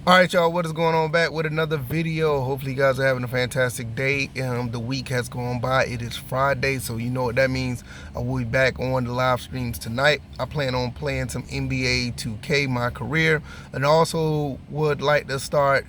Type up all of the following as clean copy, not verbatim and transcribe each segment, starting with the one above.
All right, y'all, what is going on? Back with another video. Hopefully you guys are having a fantastic day. The week has gone by. It is Friday, so you know what that means. I will be back on the live streams tonight. I plan on playing some NBA 2K, my career, and also would like to start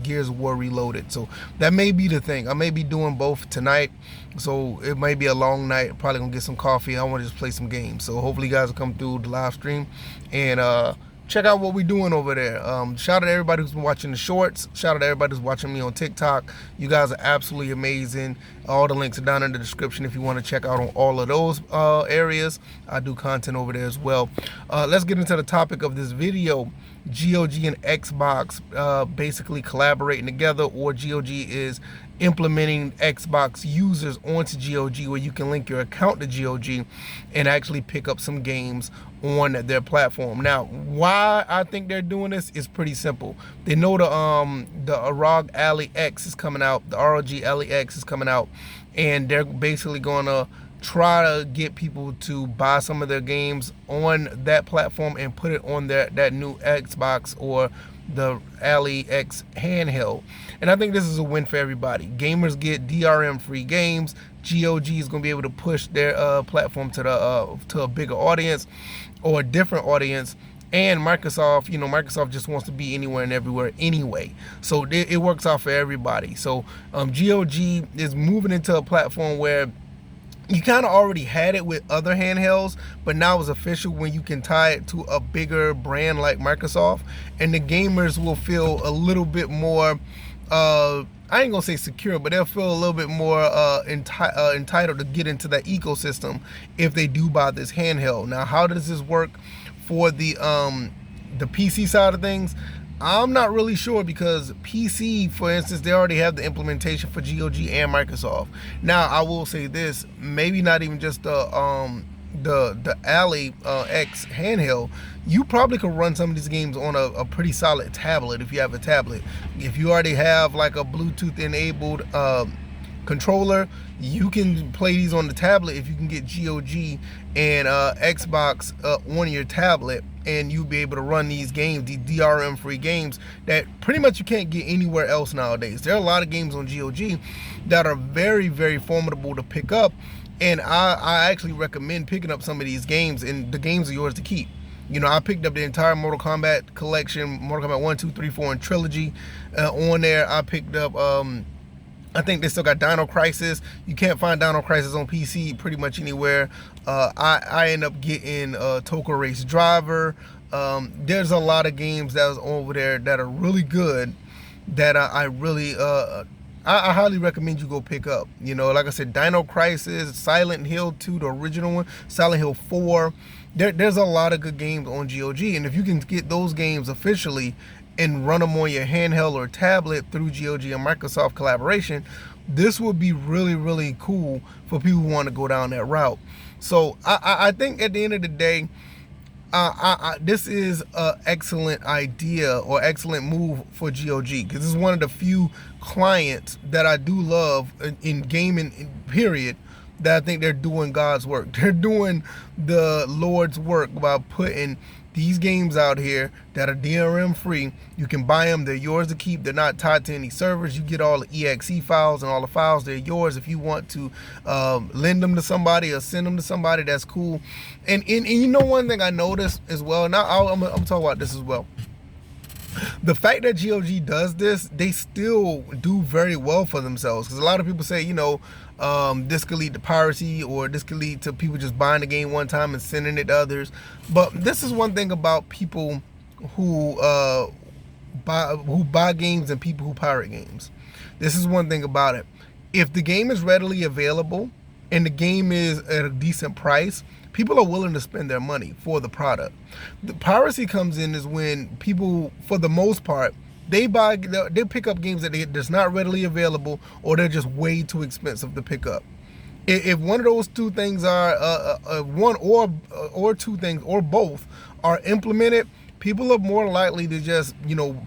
Gears of War Reloaded. So that may be the thing. I may be doing both tonight, so it may be a long night. Probably gonna get some coffee. I want to just play some games. So hopefully you guys will come through the live stream and check out what we're doing over there. Shout out to everybody who's been watching the shorts. Shout out to everybody who's watching me on TikTok. You guys are absolutely amazing. All the links are down in the description if you want to check out on all of those areas. I do content over there as well. Let's get into the topic of this video. GOG and Xbox basically collaborating together, or GOG is implementing Xbox users onto GOG, where you can link your account to GOG and actually pick up some games on their platform. Now, why I think they're doing this is pretty simple. They know the ROG Ally X is coming out, the ROG Ally X is coming out, and they're basically going to try to get people to buy some of their games on that platform and put it on that new Xbox or the Ally X handheld. And I think this is a win for everybody. Gamers get DRM-free games. GOG is going to be able to push their platform to a bigger audience or a different audience. And Microsoft, Microsoft just wants to be anywhere and everywhere anyway. So it works out for everybody. So GOG is moving into a platform where you kind of already had it with other handhelds, but now it's official when you can tie it to a bigger brand like Microsoft, and the gamers will feel a little bit more, I ain't gonna say secure, but they'll feel a little bit more entitled to get into that ecosystem if they do buy this handheld. Now, how does this work for the PC side of things? I'm not really sure, because PC, for instance, they already have the implementation for GOG and Microsoft. Now, I will say this, maybe not even just the Ally X handheld. You probably could run some of these games on a pretty solid tablet if you have a tablet. If you already have like a Bluetooth enabled controller, you can play these on the tablet if you can get GOG and Xbox on your tablet, and you'll be able to run these games, these DRM-free games that pretty much you can't get anywhere else nowadays. There are a lot of games on GOG that are very, very formidable to pick up, and I actually recommend picking up some of these games, and the games are yours to keep. I picked up the entire Mortal Kombat collection, Mortal Kombat 1, 2, 3, 4, and Trilogy on there. I picked up I think they still got Dino Crisis. You can't find Dino Crisis on PC pretty much anywhere. I end up getting Toka Race Driver. There's a lot of games that was over there that are really good that I really I highly recommend you go pick up. Like I said, Dino Crisis, Silent Hill 2, the original one, Silent Hill 4. There's a lot of good games on GOG, and if you can get those games officially and run them on your handheld or tablet through GOG and Microsoft collaboration, this would be really, really cool for people who want to go down that route. So I think at the end of the day, this is an excellent idea or excellent move for GOG, because this is one of the few clients that I do love in gaming, period, that I think they're doing God's work. They're doing the Lord's work by putting these games out here that are DRM free. You can buy them, they're yours to keep. They're not tied to any servers. You get all the EXE files and all the files, they're yours. If you want to lend them to somebody or send them to somebody, that's cool. And one thing I noticed as well, now I'm gonna talk about this as well. The fact that GOG does this, they still do very well for themselves, because a lot of people say, this could lead to piracy, or this could lead to people just buying the game one time and sending it to others. But this is one thing about people who buy games and people who pirate games. This is one thing about it. If the game is readily available and the game is at a decent price, people are willing to spend their money for the product. The piracy comes in is when people, for the most part, they pick up games that's not readily available, or they're just way too expensive to pick up. If one of those two things are one or two things or both are implemented, people are more likely to just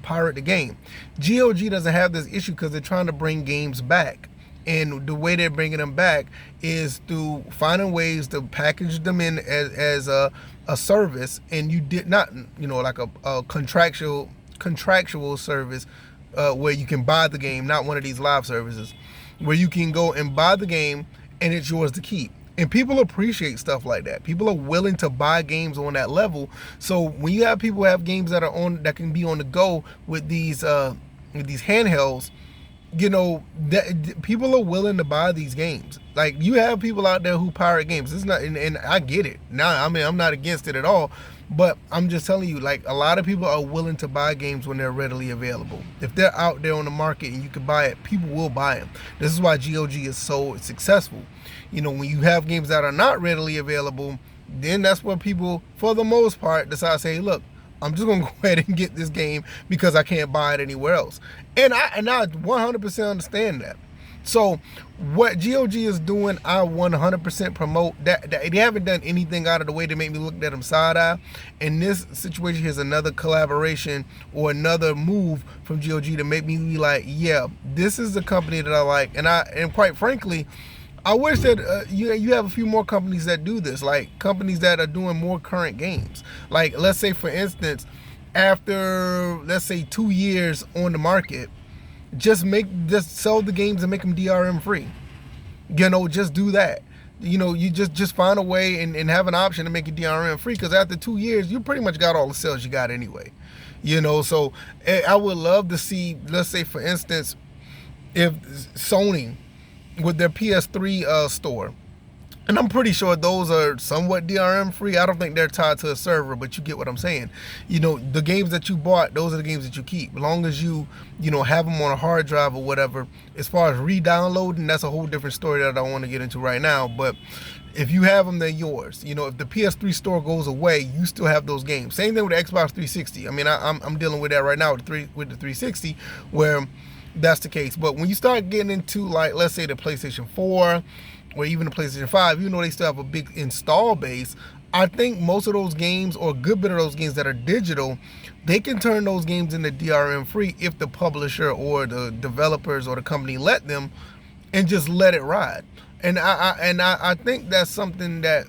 pirate the game. GOG doesn't have this issue because they're trying to bring games back. And the way they're bringing them back is through finding ways to package them in as a service, and you did not, like a contractual contractual service where you can buy the game, not one of these live services, where you can go and buy the game and it's yours to keep. And people appreciate stuff like that. People are willing to buy games on that level. So when you have people have games that are on, that can be on the go with these handhelds, you know, that people are willing to buy these games. Like, you have people out there who pirate games. It's not, and I get it. Now, I mean, I'm not against it at all, but I'm just telling you, like, a lot of people are willing to buy games when they're readily available. If they're out there on the market and you can buy it, people will buy them. This is why GOG is so successful. You know, when you have games that are not readily available, then that's where people, for the most part, decide to say, hey, look, I'm just gonna go ahead and get this game because I can't buy it anywhere else. And I 100% understand that. So what GOG is doing, I 100% promote that. They haven't done anything out of the way to make me look at them side eye. And this situation is another collaboration or another move from GOG to make me be like, yeah, this is the company that I like. And quite frankly, I wish that you have a few more companies that do this, like companies that are doing more current games. Like, let's say, for instance, after, let's say, 2 years on the market, just sell the games and make them DRM free. You know, just do that. You know, you just find a way and have an option to make it DRM free, because after 2 years, you pretty much got all the sales you got anyway. You know, so I would love to see, let's say, for instance, if Sony with their PS3 store, and I'm pretty sure those are somewhat DRM free. I don't think they're tied to a server, but you get what I'm saying. You know, the games that you bought, those are the games that you keep. As long as you know, have them on a hard drive or whatever. As far as re-downloading, that's a whole different story that I don't want to get into right now. But if you have them, they're yours. You know, if the PS3 store goes away, you still have those games. Same thing with the Xbox 360. I mean, I'm dealing with that right now with the 360, where that's the case. But when you start getting into, like, let's say the PlayStation 4 or even the PlayStation 5, even though they still have a big install base, I think most of those games, or a good bit of those games that are digital, they can turn those games into DRM free if the publisher or the developers or the company let them, and just let it ride. And I think that's something that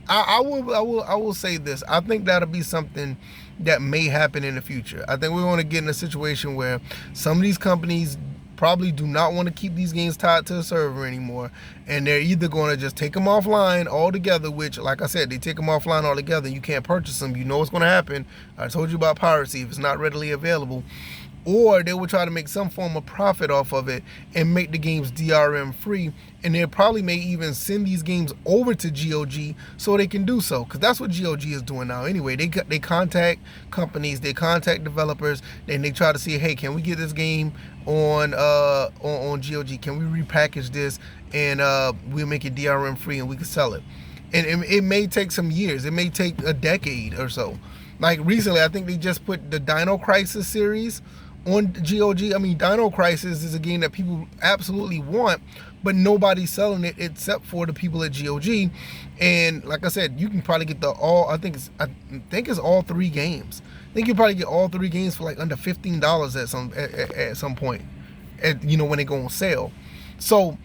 I will say this. I think that'll be something that may happen in the future. I think we're going to get in a situation where some of these companies probably do not want to keep these games tied to a server anymore, and they're either going to just take them offline altogether, which, like I said, they take them offline altogether, you can't purchase them. You know what's going to happen. I told you about piracy if it's not readily available. Or they will try to make some form of profit off of it and make the games DRM free, and they probably may even send these games over to GOG so they can do so, because that's what GOG is doing now anyway. They contact companies, they contact developers, and they try to see, hey, can we get this game on GOG? Can we repackage this and we'll make it DRM free and we can sell it? And it may take some years. It may take a decade or so. Like recently, I think they just put the Dino Crisis series on GOG. I mean, Dino Crisis is a game that people absolutely want, but nobody's selling it except for the people at GOG. And like I said, you can probably get I think it's all 3 games. I think you probably get all 3 games for like under $15 at some point, you know, when they go on sale. So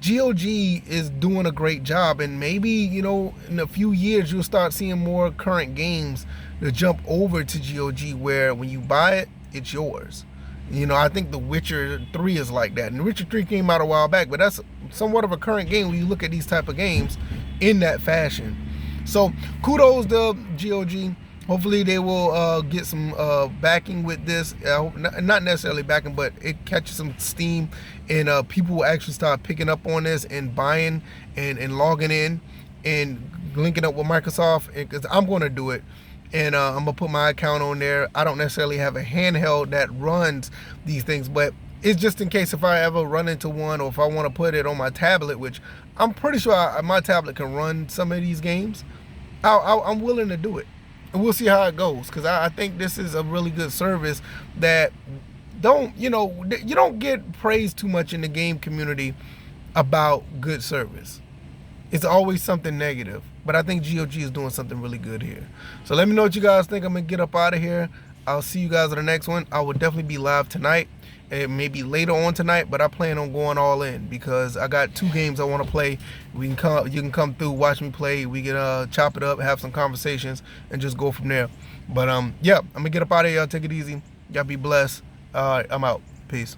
GOG is doing a great job, and maybe, you know, in a few years you'll start seeing more current games to jump over to GOG, where when you buy it, it's yours. You know, I think The Witcher 3 is like that, and The Witcher 3 came out a while back, but that's somewhat of a current game when you look at these type of games in that fashion. So kudos to GOG. Hopefully they will get some backing with this. Not necessarily backing, but it catches some steam, and people will actually start picking up on this and buying and logging in and linking up with Microsoft, because I'm going to do it. And I'm going to put my account on there. I don't necessarily have a handheld that runs these things, but it's just in case if I ever run into one, or if I want to put it on my tablet, which I'm pretty sure my tablet can run some of these games, I'm willing to do it. And we'll see how it goes, because I think this is a really good service that you don't get praised too much in the game community about good service. It's always something negative. But I think GOG is doing something really good here. So let me know what you guys think. I'm going to get up out of here. I'll see you guys on the next one. I will definitely be live tonight. It may be later on tonight, but I plan on going all in because I got 2 games I want to play. You can come through, watch me play. We can chop it up, have some conversations, and just go from there. But yeah, I'm gonna get up out of here. Y'all take it easy. Y'all be blessed. I'm out. Peace.